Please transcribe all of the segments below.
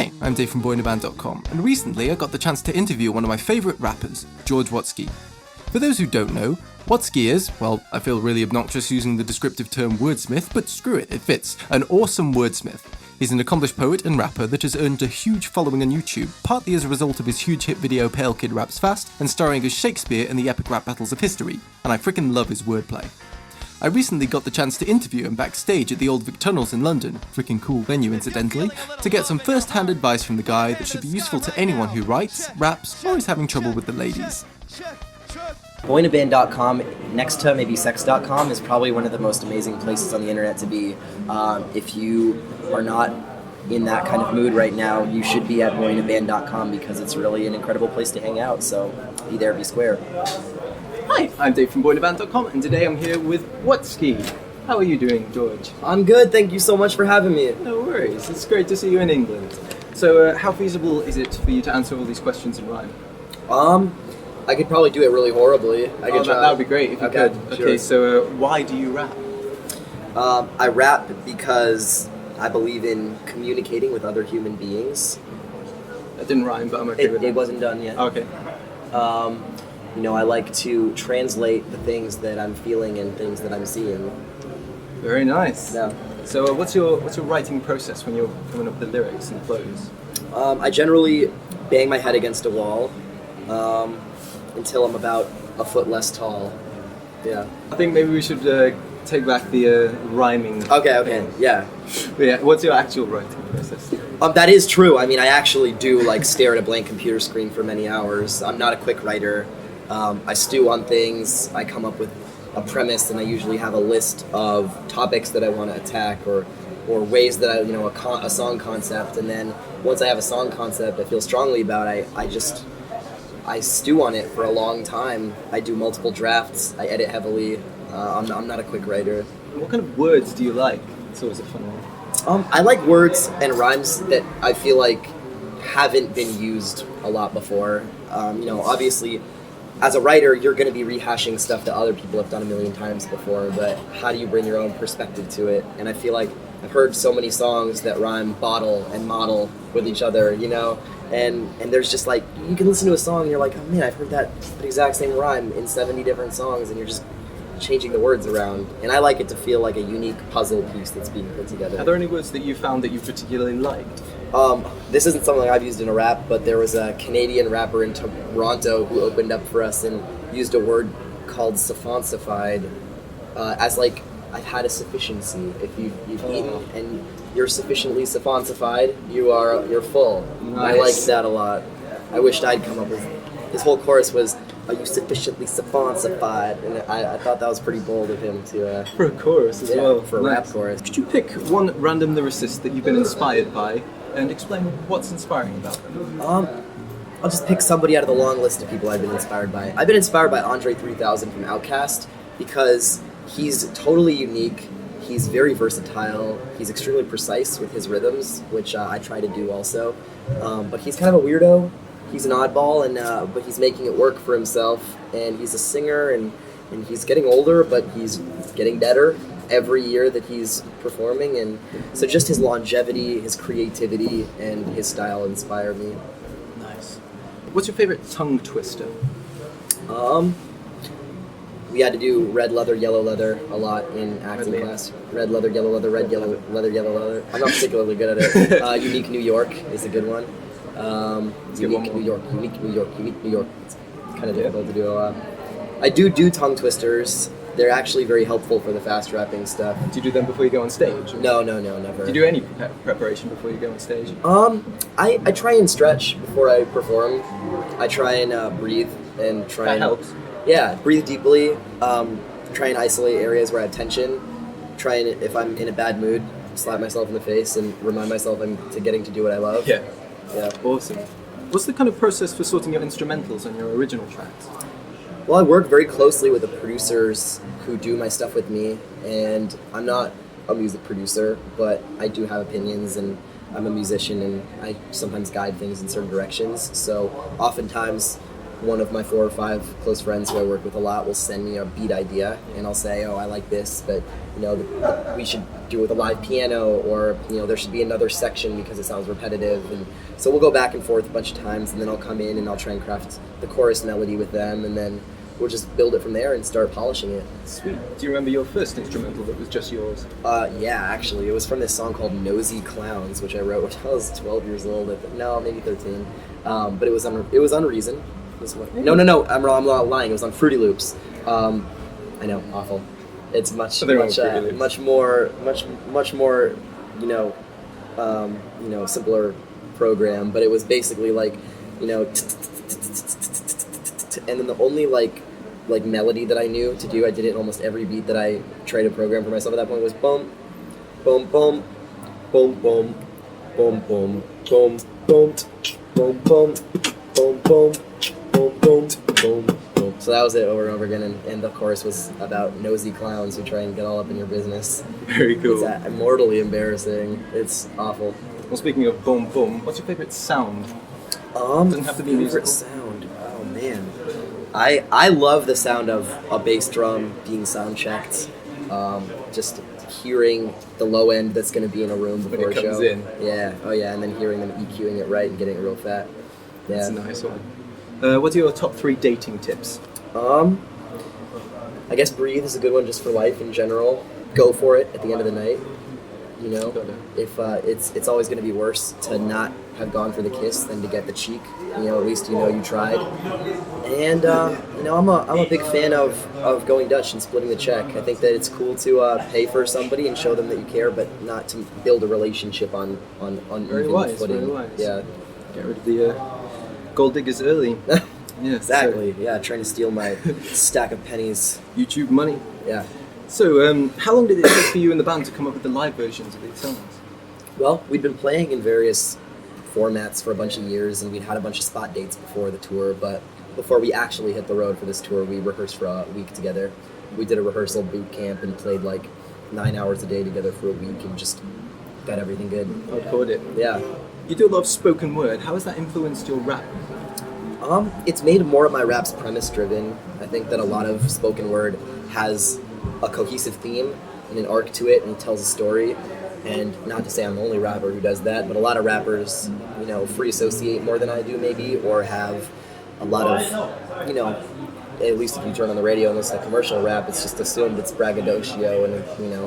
Hi, I'm Dave from Boyinaband.com, and recently I got the chance to interview one of my favourite rappers, George Watsky. For those who don't know, Watsky is, well, I feel really obnoxious using the descriptive term wordsmith, but screw it, it fits, an awesome wordsmith. He's an accomplished poet and rapper that has earned a huge following on YouTube, partly as a result of his huge hit video Pale Kid Raps Fast, and starring as Shakespeare in the epic rap battles of history, and I frickin' love his wordplay. I recently got the chance to interview him backstage at the Old Vic Tunnels in London, freaking cool venue incidentally, to get some first-hand advice from the guy that should be useful to anyone who writes, raps, or is having trouble with the ladies. Boyinaband.com, next to maybe sex.com, is probably one of the most amazing places on the internet to be. If you are not in that kind of mood right now, you should be at Boyinaband.com because it's really an incredible place to hang out, so be there, be square. Hi, I'm Dave from Boyinaband.com, and today I'm here with Watsky. How are you doing, George? I'm good, thank you so much for having me. No worries, it's great to see you in England. So how feasible is it for you to answer all these questions in rhyme? I could probably do it really horribly. That would be great if you could. Sure. Okay, so why do you rap? I rap because I believe in communicating with other human beings. That didn't rhyme, but I'm okay with it. It wasn't done yet. Okay. I like to translate the things that I'm feeling and things that I'm seeing. Very nice. Yeah. So what's your writing process when you're coming up with the lyrics and flows? I generally bang my head against a wall until I'm about a foot less tall. Yeah. I think maybe we should take back the rhyming. Okay, yeah. But yeah, what's your actual writing process? That is true. I mean, I actually do stare at a blank computer screen for many hours. I'm not a quick writer. I stew on things. I come up with a premise, and I usually have a list of topics that I want to attack, or ways that a song concept. And then once I have a song concept I feel strongly about, I stew on it for a long time. I do multiple drafts. I edit heavily. I'm not a quick writer. What kind of words do you like? It's always a fun one. I like words and rhymes that I feel like haven't been used a lot before. Obviously, as a writer, you're going to be rehashing stuff that other people have done a million times before, but how do you bring your own perspective to it? And I feel like I've heard so many songs that rhyme bottle and model with each other, and there's just you can listen to a song and you're like, oh man, I've heard that exact same rhyme in 70 different songs, and you're just changing the words around, and I like it to feel like a unique puzzle piece that's being put together. Are there any words that you found that you particularly liked? This isn't something I've used in a rap, but there was a Canadian rapper in Toronto who opened up for us and used a word called suffoncified as I've had a sufficiency. If you've eaten and you're sufficiently suffoncified, you're full. Nice. I liked that a lot. I wished I'd come up with his whole chorus was, "Are you sufficiently suffoncified?" And I thought that was pretty bold of him to for a chorus as well. For a rap chorus. Could you pick one random lyricist that you've been inspired by and explain what's inspiring about them? I'll just pick somebody out of the long list of people I've been inspired by. I've been inspired by Andre 3000 from Outkast because he's totally unique. He's very versatile. He's extremely precise with his rhythms, which I try to do also. But he's kind of a weirdo. He's an oddball, but he's making it work for himself. And he's a singer, and he's getting older, but he's getting better every year that he's performing. And so just his longevity, his creativity, and his style inspire me. Nice. What's your favorite tongue twister? We had to do red leather, yellow leather a lot in acting class. Red leather, yellow leather, red, yellow leather, yellow leather. I'm not particularly good at it. Unique New York is a good one. Unique New York, unique New York, unique New York. It's kind of difficult to do a lot. I do tongue twisters. They're actually very helpful for the fast rapping stuff. Do you do them before you go on stage? Or? No, never. Do you do any preparation before you go on stage? I try and stretch before I perform. I try and breathe and try that and helps. Yeah, breathe deeply. Try and isolate areas where I have tension. Try and, if I'm in a bad mood, slap myself in the face and remind myself I'm getting to do what I love. Yeah. Yeah. Awesome. What's the kind of process for sorting your instrumentals on your original tracks? Well, I work very closely with the producers who do my stuff with me, and I'm not a music producer, but I do have opinions, and I'm a musician, and I sometimes guide things in certain directions. So oftentimes one of my 4 or 5 close friends who I work with a lot will send me a beat idea, and I'll say, oh, I like this, but we should do it with a live piano, or there should be another section because it sounds repetitive. And so we'll go back and forth a bunch of times, and then I'll come in and I'll try and craft the chorus melody with them, and then we'll just build it from there and start polishing it. Sweet. Do you remember your first instrumental that was just yours? Yeah, actually, it was from this song called Nosy Clowns, which I wrote when I was 12 years old. No, maybe 13. But it was on Reason. No, I'm wrong. I'm not lying. It was on Fruity Loops. I know, awful. It's much more, simpler program. But it was basically like, and then the only like melody that I knew to do, I did it in almost every beat that I tried to program for myself at that point, was boom, boom, boom, boom, boom, boom, boom, boom, boom, boom, boom, boom, boom, boom, boom, boom, boom. So that was it over and over again, and the chorus was about nosy clowns who try and get all up in your business. Very cool. It's immortally embarrassing. It's awful. Well, speaking of boom boom, what's your favorite sound? Doesn't have to be musical. Sound. Oh man, I love the sound of a bass drum being sound checked. Just hearing the low end that's going to be in a room before when it comes a show. In. Yeah. Oh yeah, and then hearing them EQing it right and getting it real fat. Yeah. That's a nice one. What are your top 3 dating tips? I guess breathe is a good one just for life in general. Go for it at the end of the night. If it's always going to be worse to not have gone for the kiss than to get the cheek. At least you tried. And I'm a big fan of going Dutch and splitting the check. I think that it's cool to pay for somebody and show them that you care, but not to build a relationship on very even wise, footing. very wise. Yeah. Get rid of the gold diggers early. Yeah, exactly. Yeah, trying to steal my stack of pennies. YouTube money. Yeah. So, how long did it take for you and the band to come up with the live versions of these songs? Well, we'd been playing in various formats for a bunch of years, and we'd had a bunch of spot dates before the tour, but before we actually hit the road for this tour, we rehearsed for a week together. We did a rehearsal boot camp and played like 9 hours a day together for a week and just got everything good. Record it. Yeah. You do a lot of spoken word. How has that influenced your rap? It's made more of my raps premise driven. I think that a lot of spoken word has a cohesive theme and an arc to it and tells a story. And not to say I'm the only rapper who does that, but a lot of rappers, free associate more than I do maybe, or have a lot of, at least if you turn on the radio and listen to commercial rap, it's just assumed it's braggadocio and,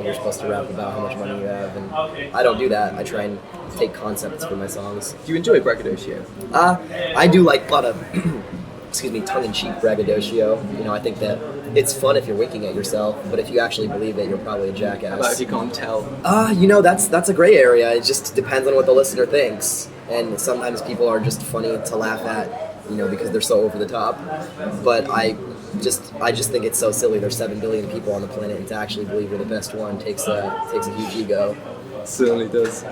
you're supposed to rap about how much money you have. And I don't do that. I try and take concepts for my songs. Do you enjoy braggadocio? I do like a lot of, tongue-in-cheek braggadocio. I think that it's fun if you're winking at yourself, but if you actually believe it, you're probably a jackass. How about if you can't tell? That's a gray area. It just depends on what the listener thinks. And sometimes people are just funny to laugh at, because they're so over the top. But I just think it's so silly. There's 7 billion people on the planet, and to actually believe you're the best one takes a huge ego. It certainly does.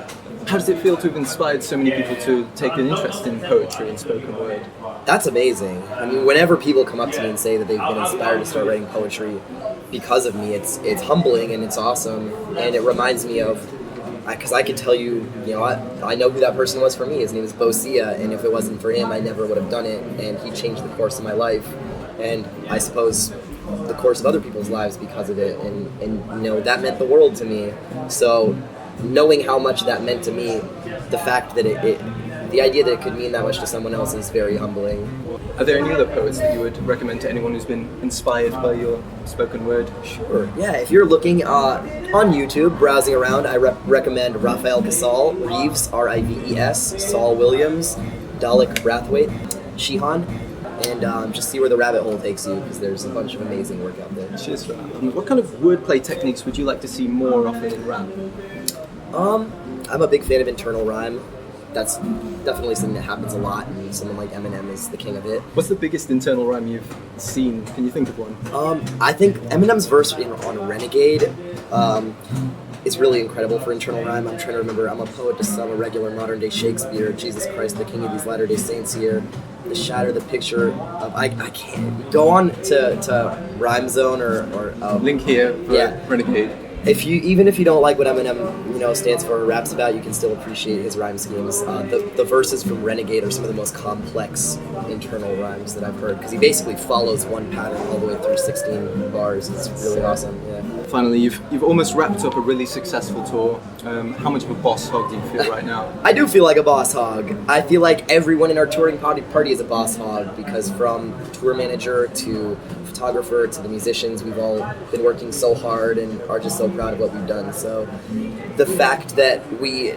How does it feel to have inspired so many people to take an interest in poetry and spoken word? That's amazing. I mean, whenever people come up to me and say that they've been inspired to start writing poetry because of me, it's humbling and it's awesome. And it reminds me of, because I could tell you, I know who that person was for me. His name is Bosia, and if it wasn't for him, I never would have done it. And he changed the course of my life, and I suppose the course of other people's lives because of it. And that meant the world to me. So knowing how much that meant to me, the fact that the idea that it could mean that much to someone else is very humbling. Are there any other poets that you would recommend to anyone who's been inspired by your spoken word? Sure. Yeah, if you're looking on YouTube, browsing around, I recommend Raphael Casal, Reeves, R-I-V-E-S, Saul Williams, Dalek Brathwaite, Shihan, and just see where the rabbit hole takes you, because there's a bunch of amazing work out there. Cheers for that. What kind of wordplay techniques would you like to see more often in rap? I'm a big fan of internal rhyme. That's definitely something that happens a lot, and someone like Eminem is the king of it. What's the biggest internal rhyme you've seen? Can you think of one? I think Eminem's verse on Renegade is really incredible for internal rhyme. I'm trying to remember. I'm a poet, just I'm a regular modern-day Shakespeare. Jesus Christ, the king of these latter-day saints here. The shatter, the picture of... I can't. Go on to Rhyme Zone or link here for yeah. Renegade. Even if you don't like what Eminem, stands for or raps about, you can still appreciate his rhyme schemes. The verses from Renegade are some of the most complex internal rhymes that I've heard, because he basically follows one pattern all the way through 16 bars. It's really awesome. Yeah. Finally, you've almost wrapped up a really successful tour. How much of a boss hog do you feel right now? I do feel like a boss hog. I feel like everyone in our touring party is a boss hog, because from tour manager to photographer to the musicians, we've all been working so hard and are just so proud of what we've done. So the fact that we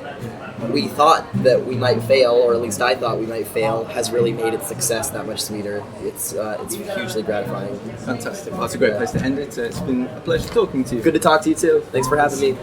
thought that we might fail, or at least I thought we might fail, has really made its success that much sweeter. It's hugely gratifying. Fantastic. Well, that's a great place to end it. It's been a pleasure talking to you. Good to talk to you too. Thanks for having me.